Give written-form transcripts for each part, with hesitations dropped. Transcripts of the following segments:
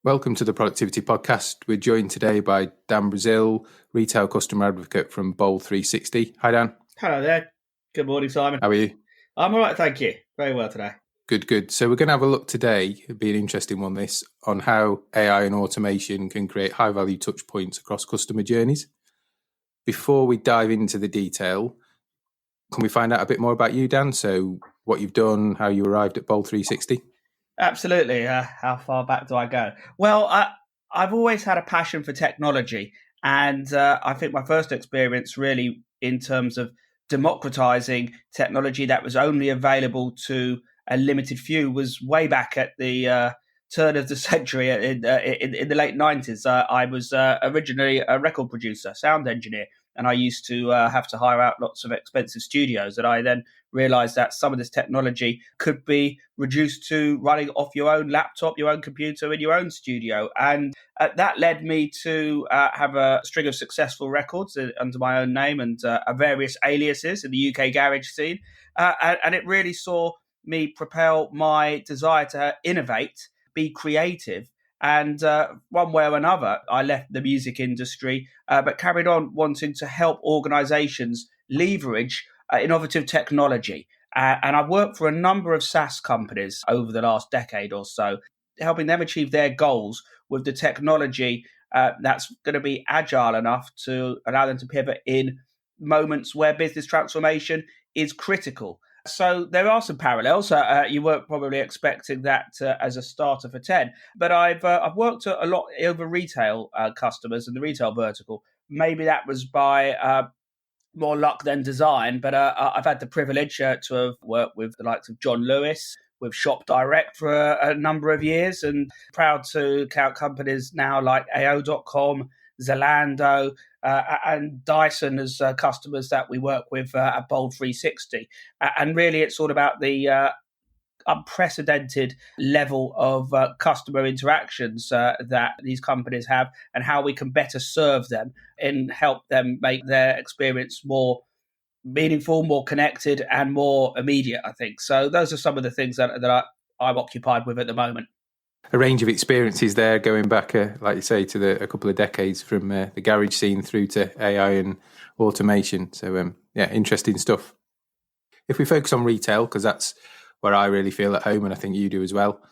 Welcome to the Productivity Podcast. We're joined today by Dan Brazil, retail customer advocate from Bowl 360. Hi, Dan. Hello there. Good morning, Simon. How are you? I'm all right, thank you. Very well today. Good. So we're going to have a look today, it'll be an interesting one this, on how AI and automation can create high-value touch points across customer journeys. Before we dive into the detail, can we find out a bit more about you, Dan? So what you've done, how you arrived at Bowl 360? Absolutely. How far back do I go? Well, I've always had a passion for technology. And I think my first experience really in terms of democratizing technology that was only available to a limited few was way back at the turn of the century in the late 90s. I was originally a record producer, sound engineer, and I used to have to hire out lots of expensive studios. And I then realized that some of this technology could be reduced to running off your own laptop, your own computer in your own studio. And that led me to have a string of successful records under my own name and various aliases in the UK garage scene. And it really saw me propel my desire to innovate, be creative. And one way or another, I left the music industry, but carried on wanting to help organizations leverage innovative technology. And I've worked for a number of SaaS companies over the last decade or so, helping them achieve their goals with the technology that's going to be agile enough to allow them to pivot in moments where business transformation is critical. So there are some parallels. You weren't probably expecting that as a starter for 10, but I've worked a lot over retail customers and the retail vertical. Maybe that was by more luck than design, but I've had the privilege to have worked with the likes of John Lewis, with Shop Direct for a number of years, and proud to count companies now like AO.com, Zalando, and Dyson as customers that we work with at Bold 360. And really, it's all about the unprecedented level of customer interactions that these companies have and how we can better serve them and help them make their experience more meaningful, more connected, and more immediate, I think. So those are some of the things that I'm occupied with at the moment. A range of experiences there going back, like you say, to a couple of decades from the garage scene through to AI and automation. So, interesting stuff. If we focus on retail, because that's where I really feel at home, and I think you do as well.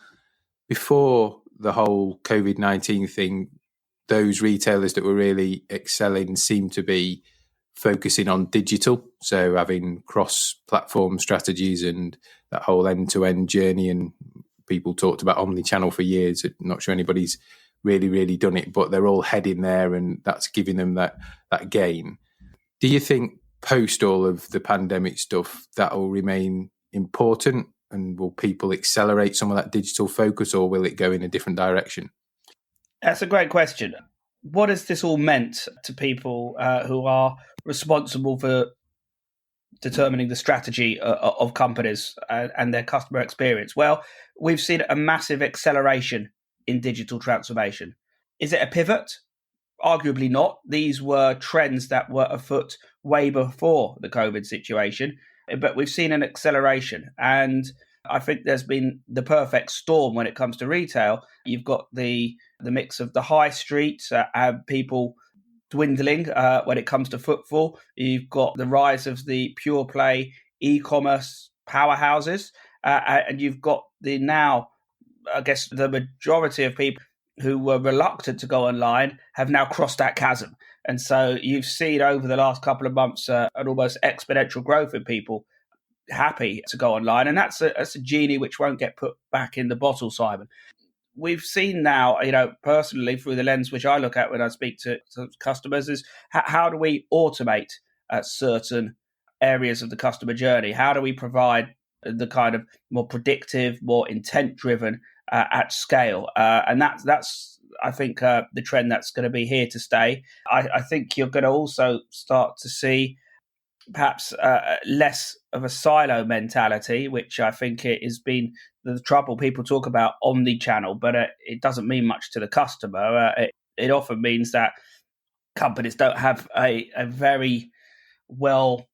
Before the whole COVID-19 thing, those retailers that were really excelling seemed to be focusing on digital. So having cross-platform strategies and that whole end-to-end journey, and people talked about omni-channel for years. I'm not sure anybody's really done it, but they're all heading there, and that's giving them that gain. Do you think post all of the pandemic stuff, that will remain important, and will people accelerate some of that digital focus, or will it go in a different direction? That's a great question. What has this all meant to people who are responsible for determining the strategy of companies and their customer experience? Well, we've seen a massive acceleration in digital transformation. Is it a pivot? Arguably not. These were trends that were afoot way before the COVID situation, but we've seen an acceleration. And I think there's been the perfect storm when it comes to retail. You've got the mix of the high street and people dwindling when it comes to footfall. You've got the rise of the pure play e-commerce powerhouses, and you've got the now, I guess, the majority of people who were reluctant to go online have now crossed that chasm. And so you've seen over the last couple of months an almost exponential growth in people happy to go online. And that's a genie which won't get put back in the bottle, Simon. We've seen now, personally through the lens which I look at when I speak to customers, is how do we automate certain areas of the customer journey? How do we provide the kind of more predictive, more intent-driven at scale? And that's I think, the trend that's going to be here to stay. I think you're going to also start to see perhaps less of a silo mentality, which I think it has been the trouble. People talk about omni-channel, but it doesn't mean much to the customer. It often means that companies don't have a very well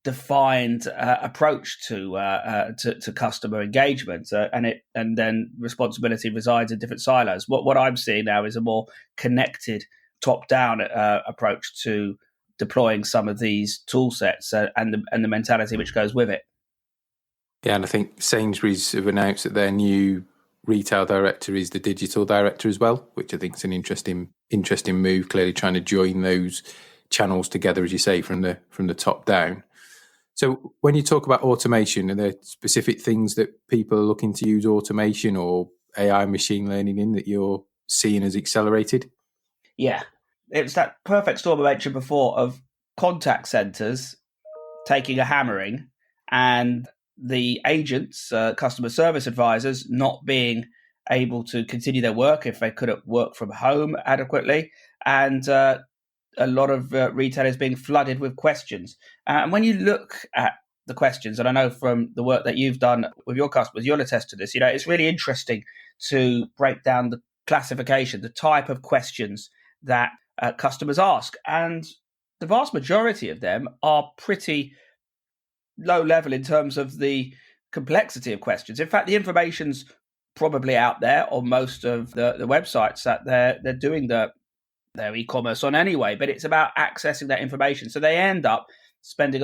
defined approach to customer engagement, and then responsibility resides in different silos. What I'm seeing now is a more connected, top-down approach to deploying some of these tool sets and the mentality which goes with it. Yeah, and I think Sainsbury's have announced that their new retail director is the digital director as well, which I think is an interesting move. Clearly, trying to join those channels together, as you say, from the top down. So, when you talk about automation, are there specific things that people are looking to use automation or AI, machine learning in that you're seeing as accelerated? Yeah, it's that perfect storm I mentioned before of contact centers taking a hammering and the agents, customer service advisors, not being able to continue their work if they couldn't work from home adequately, and a lot of retailers being flooded with questions. And when you look at the questions, and I know from the work that you've done with your customers, you'll attest to this, it's really interesting to break down the classification, the type of questions that customers ask. And the vast majority of them are pretty low level in terms of the complexity of questions. In fact, the information's probably out there on most of the websites that they're doing their e-commerce on anyway, but it's about accessing that information. So they end up spending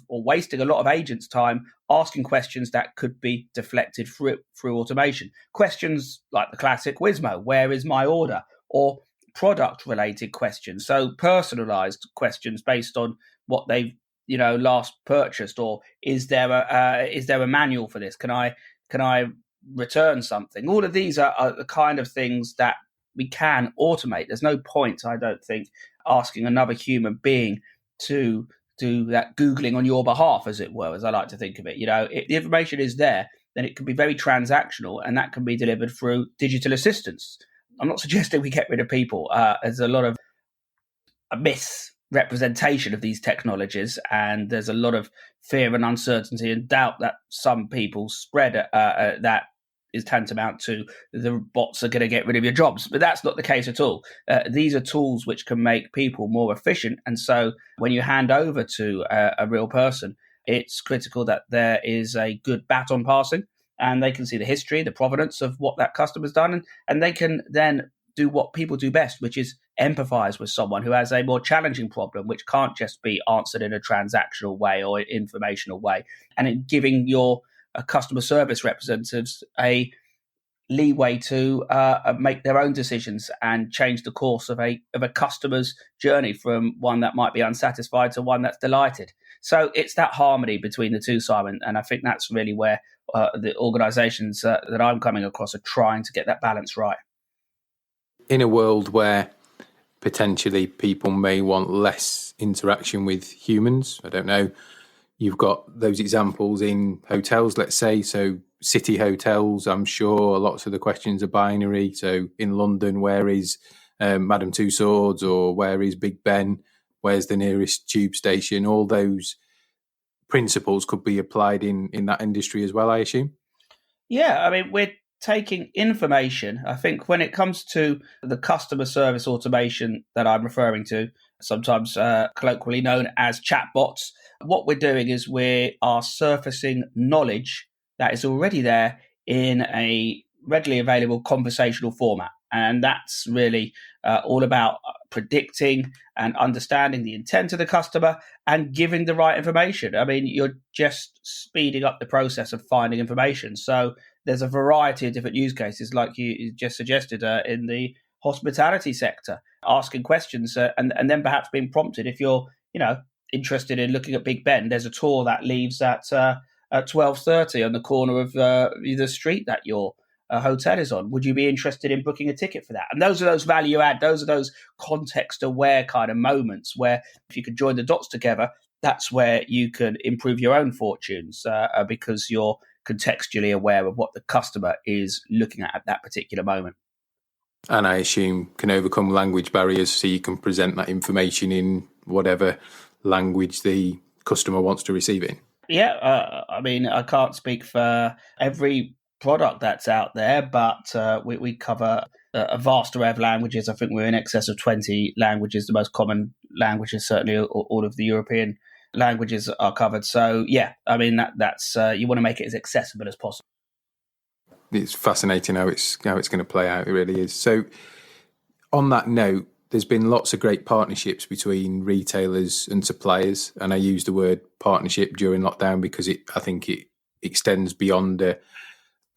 wasting a lot of agents' time asking questions that could be deflected through automation. Questions like the classic Wizmo, where is my order? Or product-related questions, so personalized questions based on what they've last purchased, or is there a manual for this? Can I return something? All of these are the kind of things that we can automate. There's no point, I don't think, asking another human being to do that Googling on your behalf, as it were, as I like to think of it. If the information is there, then it can be very transactional, and that can be delivered through digital assistants. I'm not suggesting we get rid of people. There's a lot of a misrepresentation of these technologies, and there's a lot of fear and uncertainty and doubt that some people spread that is tantamount to the bots are going to get rid of your jobs. But that's not the case at all. These are tools which can make people more efficient. And so when you hand over to a real person, it's critical that there is a good baton passing, and they can see the history, the provenance of what that customer's done, and they can then do what people do best, which is empathize with someone who has a more challenging problem, which can't just be answered in a transactional way or informational way. And in giving your customer service representatives a leeway to make their own decisions and change the course of a customer's journey from one that might be unsatisfied to one that's delighted. So it's that harmony between the two, Simon, and I think that's really where the organizations that I'm coming across are trying to get that balance right. In a world where potentially people may want less interaction with humans, I don't know, you've got those examples in hotels, let's say, so city hotels, I'm sure lots of the questions are binary. So in London, where is Madame Tussauds, or where is Big Ben? Where's the nearest tube station? All those principles could be applied in that industry as well, I assume? Yeah, I mean, we're taking information. I think when it comes to the customer service automation that I'm referring to, sometimes colloquially known as chatbots, what we're doing is we are surfacing knowledge that is already there in a readily available conversational format. And that's really all about predicting and understanding the intent of the customer and giving the right information. I mean, you're just speeding up the process of finding information. So there's a variety of different use cases, like you just suggested, in the hospitality sector, asking questions and then perhaps being prompted. If you're, interested in looking at Big Ben, there's a tour that leaves at 12:30 on the corner of the street that your hotel is on. Would you be interested in booking a ticket for that? And those are those value add, those are those context aware kind of moments where if you could join the dots together, that's where you can improve your own fortunes because you're contextually aware of what the customer is looking at that particular moment. And I assume can overcome language barriers, so you can present that information in whatever language the customer wants to receive it in. Yeah, I mean, I can't speak for every product that's out there, but we cover a vast array of languages. I think we're in excess of 20 languages, the most common languages, certainly all of the European languages are covered. So yeah, I mean that's you want to make it as accessible as possible. It's fascinating how it's going to play out. It really is. So on that note, there's been lots of great partnerships between retailers and suppliers, and I use the word partnership during lockdown because I think it extends beyond a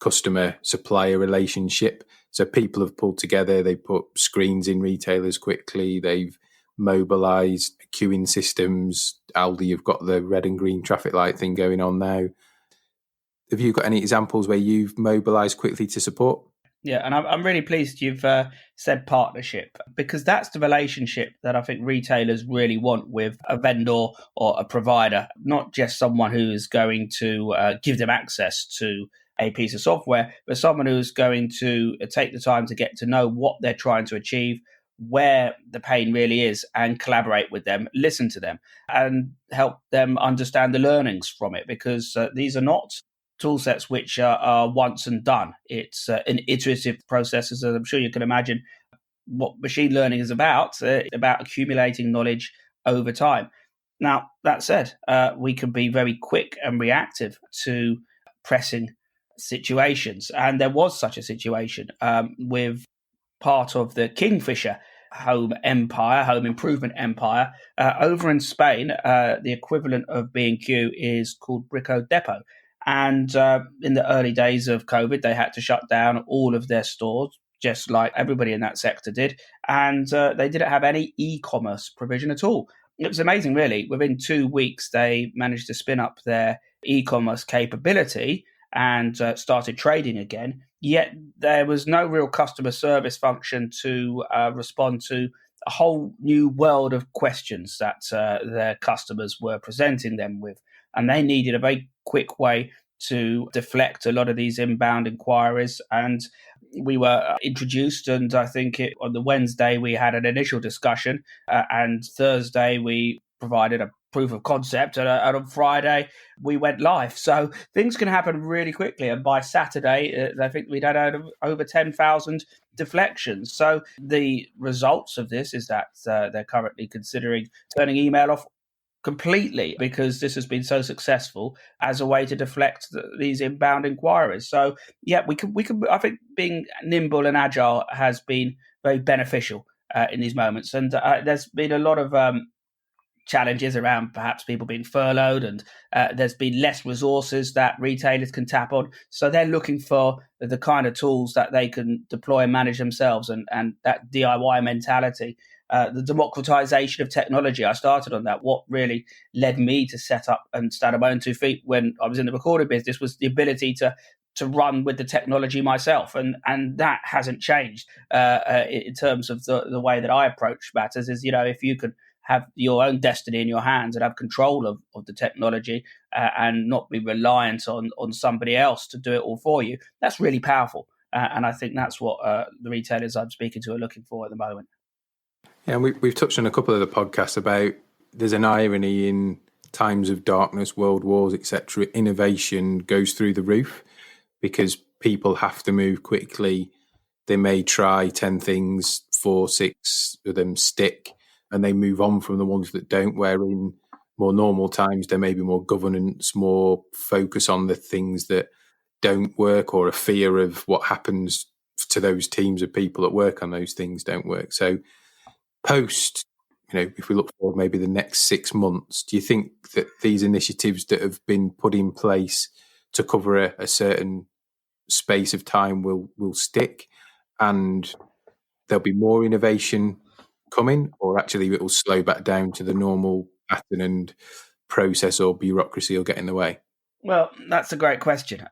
customer-supplier relationship. So people have pulled together, they put screens in retailers quickly, they've mobilised queuing systems. Aldi, you've got the red and green traffic light thing going on now. Have you got any examples where you've mobilised quickly to support? Yeah, and I'm really pleased you've said partnership, because that's the relationship that I think retailers really want with a vendor or a provider, not just someone who is going to give them access to a piece of software, but someone who's going to take the time to get to know what they're trying to achieve, where the pain really is, and collaborate with them, listen to them, and help them understand the learnings from it, because these are not tool sets which are once and done. It's an iterative process, as I'm sure you can imagine what machine learning is about accumulating knowledge over time. Now, that said, we can be very quick and reactive to pressing situations. And there was such a situation with part of the Kingfisher home improvement empire. Over in Spain, the equivalent of B&Q is called Brico Depot. And in the early days of COVID, they had to shut down all of their stores, just like everybody in that sector did. And they didn't have any e-commerce provision at all. It was amazing, really. Within 2 weeks, they managed to spin up their e-commerce capability and started trading again. Yet there was no real customer service function to respond to a whole new world of questions that their customers were presenting them with. And they needed a very quick way to deflect a lot of these inbound inquiries. And we were introduced, and I think on the Wednesday we had an initial discussion, and Thursday we provided a proof of concept, and on Friday we went live. So things can happen really quickly, and by Saturday I think we'd had over 10,000 deflections. So the results of this is that they're currently considering turning email off completely, because this has been so successful as a way to deflect these inbound inquiries. So yeah, we can. I think being nimble and agile has been very beneficial in these moments. And there's been a lot of challenges around perhaps people being furloughed, and there's been less resources that retailers can tap on. So they're looking for the kind of tools that they can deploy and manage themselves, and that DIY mentality. The democratization of technology. I started on that. What really led me to set up and stand on my own 2 feet when I was in the recording business was the ability to run with the technology myself, and that hasn't changed in terms of the way that I approach matters. Is, if you can have your own destiny in your hands and have control of the technology and not be reliant on somebody else to do it all for you, that's really powerful. And I think that's what the retailers I'm speaking to are looking for at the moment. Yeah, and we've touched on a couple of the podcasts about there's an irony in times of darkness, world wars, etc. Innovation goes through the roof because people have to move quickly. They may try 10 things, 4, 6 of them stick, and they move on from the ones that don't, where in more normal times there may be more governance, more focus on the things that don't work, or a fear of what happens to those teams of people that work on those things don't work. So post, if we look forward maybe the next 6 months, do you think that these initiatives that have been put in place to cover a certain space of time will stick, and there'll be more innovation coming, or actually it will slow back down to the normal pattern and process, or bureaucracy will get in the way? Well, that's a great question.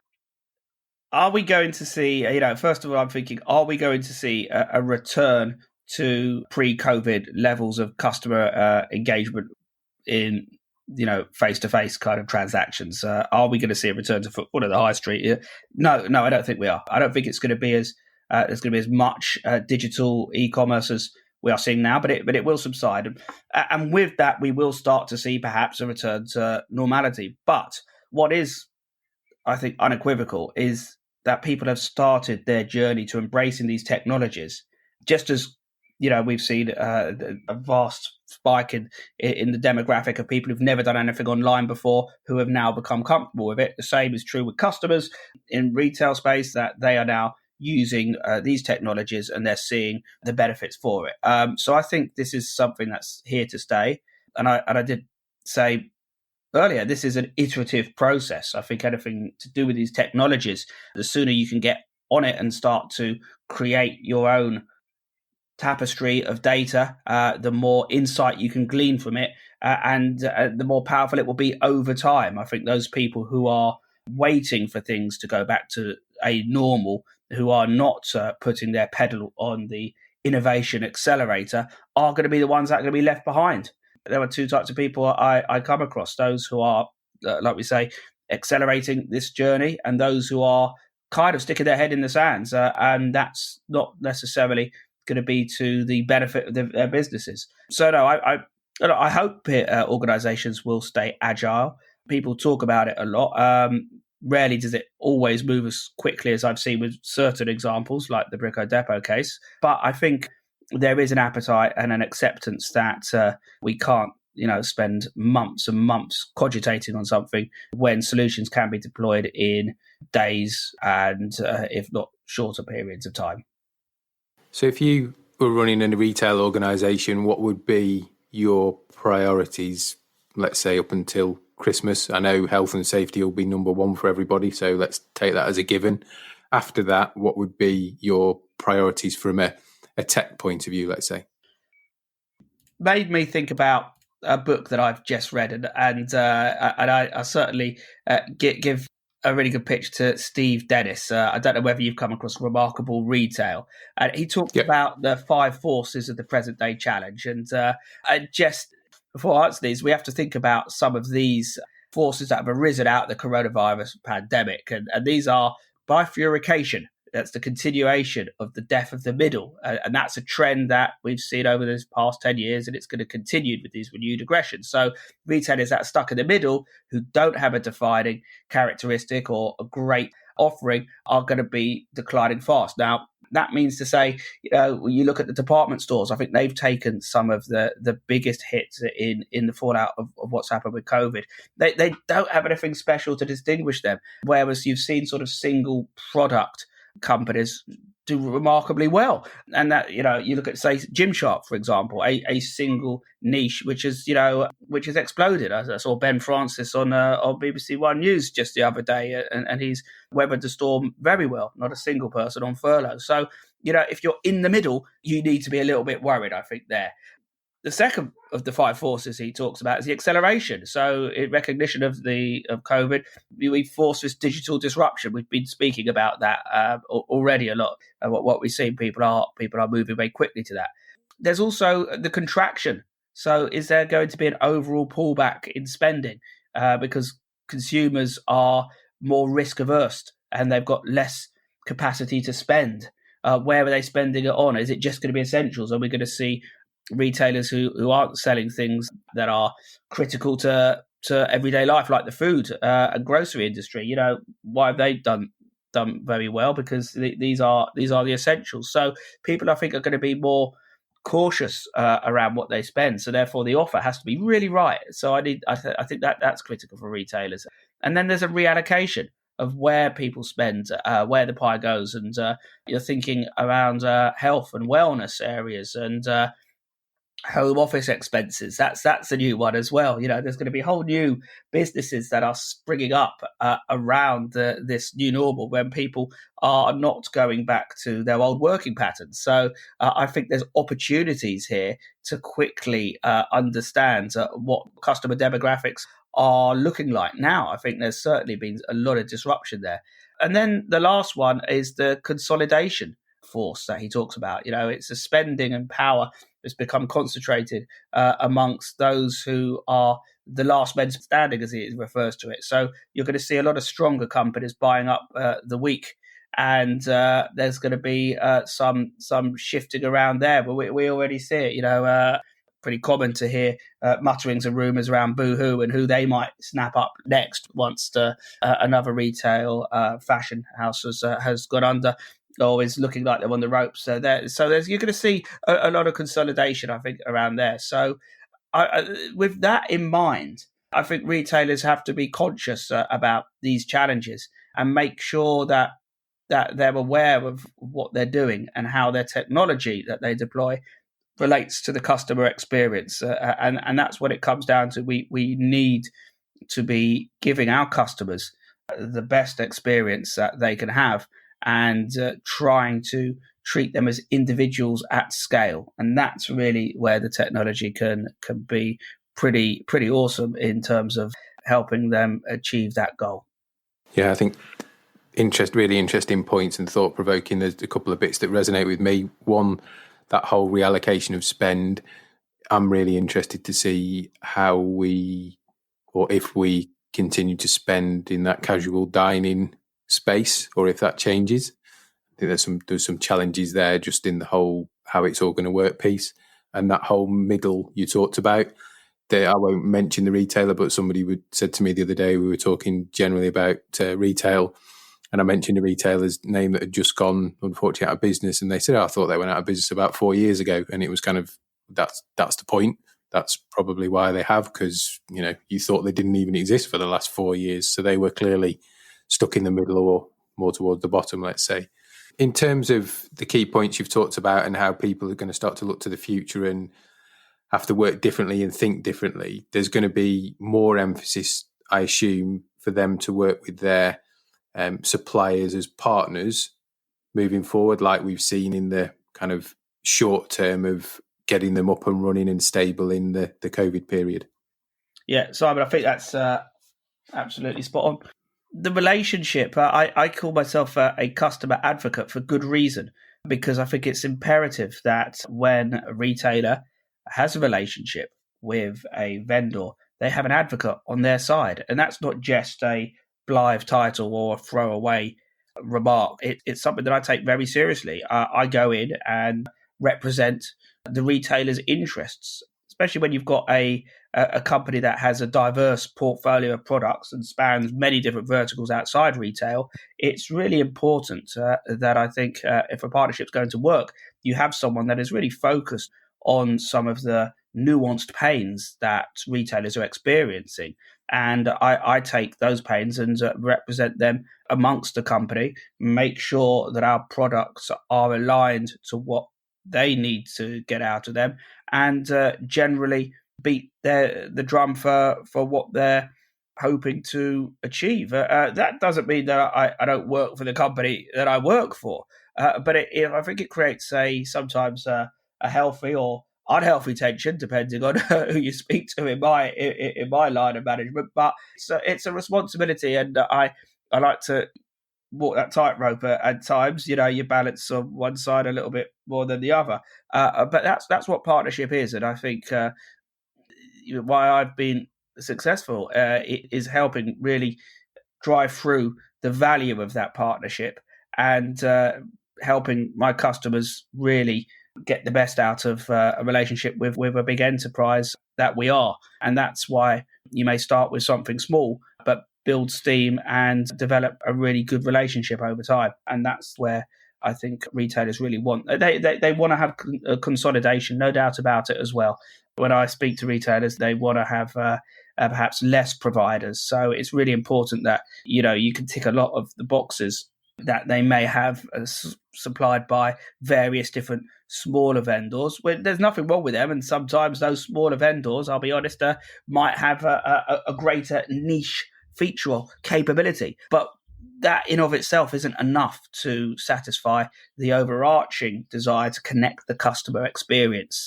Are we going to see, first of all, I'm thinking, are we going to see a return to pre-COVID levels of customer engagement in, face-to-face kind of transactions? Are we going to see a return to footfall at the high street? No, I don't think we are. I don't think it's going to be as there's going to be as much digital e-commerce as we are seeing now, but it will subside, and with that, we will start to see perhaps a return to normality. But what is, I think, unequivocal is that people have started their journey to embracing these technologies, just as we've seen a vast spike in the demographic of people who've never done anything online before, who have now become comfortable with it. The same is true with customers in retail space, that they are now using these technologies and they're seeing the benefits for it. So I think this is something that's here to stay. And I did say earlier, this is an iterative process. I think anything to do with these technologies, the sooner you can get on it and start to create your own tapestry of data, the more insight you can glean from it, and the more powerful it will be over time. I think those people who are waiting for things to go back to a normal, who are not putting their pedal on the innovation accelerator, are going to be the ones that are going to be left behind. There are two types of people I come across: those who are, like we say, accelerating this journey, and those who are kind of sticking their head in the sands, and that's not necessarily going to be to the benefit of their businesses. So no, I hope organizations will stay agile. People talk about it a lot. Rarely does it always move as quickly as I've seen with certain examples, like the Brico Depot case. But I think there is an appetite and an acceptance that we can't, spend months and months cogitating on something when solutions can be deployed in days and, if not shorter periods of time. So if you were running in a retail organisation, what would be your priorities, let's say, up until Christmas? I know health and safety will be number one for everybody, so let's take that as a given. After that, what would be your priorities from a tech point of view, let's say? Made me think about a book that I've just read, and I certainly give a really good pitch to Steve Dennis. I don't know whether you've come across Remarkable Retail. And he talked about the 5 forces of the present day challenge. And just before I answer these, we have to think about some of these forces that have arisen out of the coronavirus pandemic. And these are bifurcation. That's the continuation of the death of the middle. And that's a trend that we've seen over this past 10 years, and it's going to continue with these renewed aggressions. So retailers that are stuck in the middle, who don't have a defining characteristic or a great offering, are going to be declining fast. Now, that means to say, when you look at the department stores, I think they've taken some of the biggest hits in the fallout of what's happened with COVID. They don't have anything special to distinguish them, whereas you've seen sort of single product companies do remarkably well. And that, you look at, say, Gymshark, for example, a single niche which has exploded. I saw Ben Francis on BBC One News just the other day, and he's weathered the storm very well, not a single person on furlough. So, if you're in the middle, you need to be a little bit worried, I think, there. The second of the 5 forces he talks about is the acceleration. So in recognition of COVID, we force this digital disruption. We've been speaking about that already a lot. What we've seen, people are moving very quickly to that. There's also the contraction. So is there going to be an overall pullback in spending because consumers are more risk averse and they've got less capacity to spend? Where are they spending it on? Is it just going to be essentials? Are we going to see retailers who aren't selling things that are critical to everyday life, like the food and grocery industry? Why have they done very well? Because these are the essentials. So people, I think, are going to be more cautious around what they spend. So therefore, the offer has to be really right. So I think that's critical for retailers. And then there's a reallocation of where people spend, where the pie goes, and you're thinking around health and wellness areas and home office expenses. That's a new one as well. There's going to be whole new businesses that are springing up around this new normal when people are not going back to their old working patterns. So I think there's opportunities here to quickly understand what customer demographics are looking like now. I think there's certainly been a lot of disruption there. And then the last one is the consolidation force that he talks about. It's the spending and power that's become concentrated amongst those who are the last men standing, as he refers to it. So you're going to see a lot of stronger companies buying up the weak, and there's going to be some shifting around there. But we already see it. Pretty common to hear mutterings and rumours around Boohoo and who they might snap up next once another retail fashion house has gone under, or is looking like they're on the ropes. So you're going to see a lot of consolidation, I think, around there. So with that in mind, I think retailers have to be conscious about these challenges and make sure that they're aware of what they're doing and how their technology that they deploy relates to the customer experience. And that's what it comes down to. We need to be giving our customers the best experience that they can have, and trying to treat them as individuals at scale. And that's really where the technology can be pretty awesome in terms of helping them achieve that goal. Yeah, I think really interesting points and thought provoking. There's a couple of bits that resonate with me. One, that whole reallocation of spend. I'm really interested to see how if we continue to spend in that casual dining space, or if that changes. I think there's some challenges there just in the whole how it's all going to work piece, and that whole middle you talked about. I won't mention the retailer, but somebody said to me the other day, we were talking generally about retail, and I mentioned a retailer's name that had just gone, unfortunately, out of business, and they said, I thought they went out of business about 4 years ago, and it was kind of that's the point. That's probably why they have, because you thought they didn't even exist for the last 4 years, so they were clearly stuck in the middle or more towards the bottom, let's say. In terms of the key points you've talked about and how people are going to start to look to the future and have to work differently and think differently, there's going to be more emphasis, I assume, for them to work with their suppliers as partners moving forward, like we've seen in the kind of short term of getting them up and running and stable in the COVID period. Yeah, Simon, I think that's absolutely spot on. The relationship, I call myself a customer advocate for good reason, because I think it's imperative that when a retailer has a relationship with a vendor, they have an advocate on their side. And that's not just a blithe title or a throwaway remark. It's something that I take very seriously. I go in and represent the retailer's interests, especially when you've got a company that has a diverse portfolio of products and spans many different verticals outside retail. It's really important that I think if a partnership's going to work, you have someone that is really focused on some of the nuanced pains that retailers are experiencing. And I take those pains and represent them amongst the company, make sure that our products are aligned to what they need to get out of them, and generally beat the drum for what they're hoping to achieve. That doesn't mean that I don't work for the company that I work for, but I think it creates sometimes a healthy or unhealthy tension, depending on who you speak to in my line of management. But it's a responsibility, and I like to walk that tightrope at times. You balance on one side a little bit more than the other. But that's what partnership is, and I think why I've been successful is helping really drive through the value of that partnership, and helping my customers really get the best out of a relationship with a big enterprise that we are. And that's why you may start with something small, but build steam and develop a really good relationship over time. And that's where I think retailers really want. They want to have a consolidation, no doubt about it as well. When I speak to retailers, they want to have perhaps less providers. So it's really important that you can tick a lot of the boxes that they may have supplied by various different smaller vendors. There's nothing wrong with them, and sometimes those smaller vendors, I'll be honest, might have a greater niche feature or capability, but that in of itself isn't enough to satisfy the overarching desire to connect the customer experience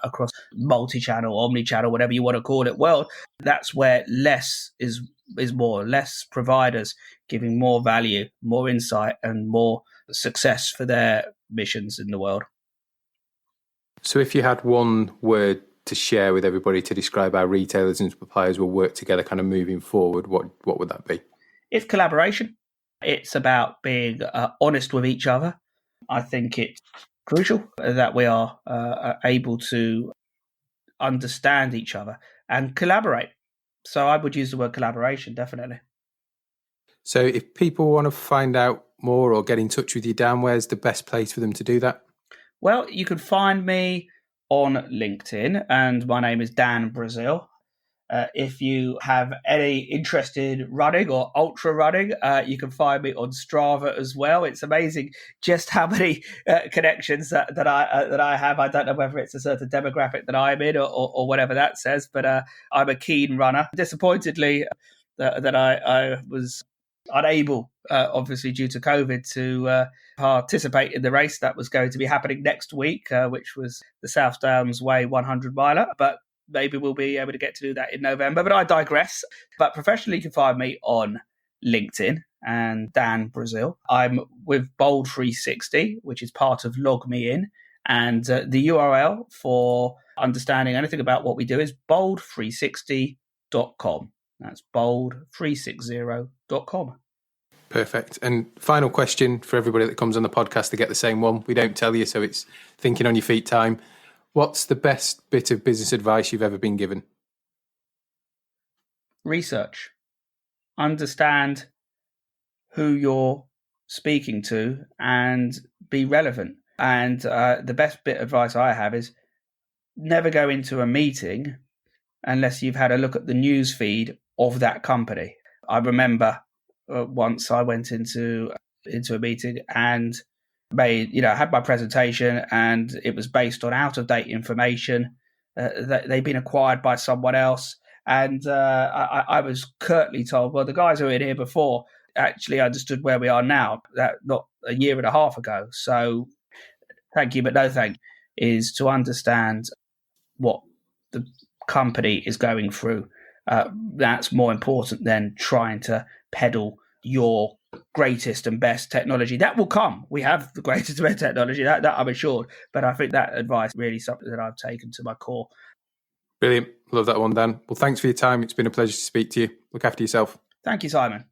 across multi-channel, omni-channel, whatever you want to call it. Well, that's where less is more. Less providers giving more value, more insight, and more success for their missions in the world. So if you had one word to share with everybody to describe how retailers and suppliers will work together kind of moving forward, what would that be? It's collaboration. It's about being honest with each other. I think it's crucial that we are able to understand each other and collaborate. So I would use the word collaboration, definitely. So if people want to find out more or get in touch with you, Dan, where's the best place for them to do that? Well, you can find me on LinkedIn, and my name is Dan Brazil. If you have any interest in running or ultra running, you can find me on Strava as well. It's amazing just how many connections that I have. I don't know whether it's a certain demographic that I'm in or whatever that says, but I'm a keen runner. Disappointedly, that I was unable, obviously due to COVID, to participate in the race that was going to be happening next week, which was the South Downs Way 100 miler. But maybe we'll be able to get to do that in November. But I digress. But professionally, you can find me on LinkedIn and Dan Brazil. I'm with Bold 360, which is part of Log Me In. And the URL for understanding anything about what we do is bold360.com. That's bold360.com. Perfect. And final question for everybody that comes on the podcast to get the same one. We don't tell you, so it's thinking on your feet time. What's the best bit of business advice you've ever been given? Research. Understand who you're speaking to and be relevant. And the best bit of advice I have is never go into a meeting unless you've had a look at the news feed of that company. I remember once I went into a meeting and had my presentation, and it was based on out-of-date information. They'd been acquired by someone else, and I was curtly told, well, the guys who were in here before actually understood where we are now, that not a year and a half ago. So thank you, but no thank is to understand what the company is going through. That's more important than trying to peddle your greatest and best technology. That will come. We have the greatest and best technology, that I'm assured. But I think that advice really is something that I've taken to my core. Brilliant. Love that one, Dan. Well, thanks for your time. It's been a pleasure to speak to you. Look after yourself. Thank you, Simon.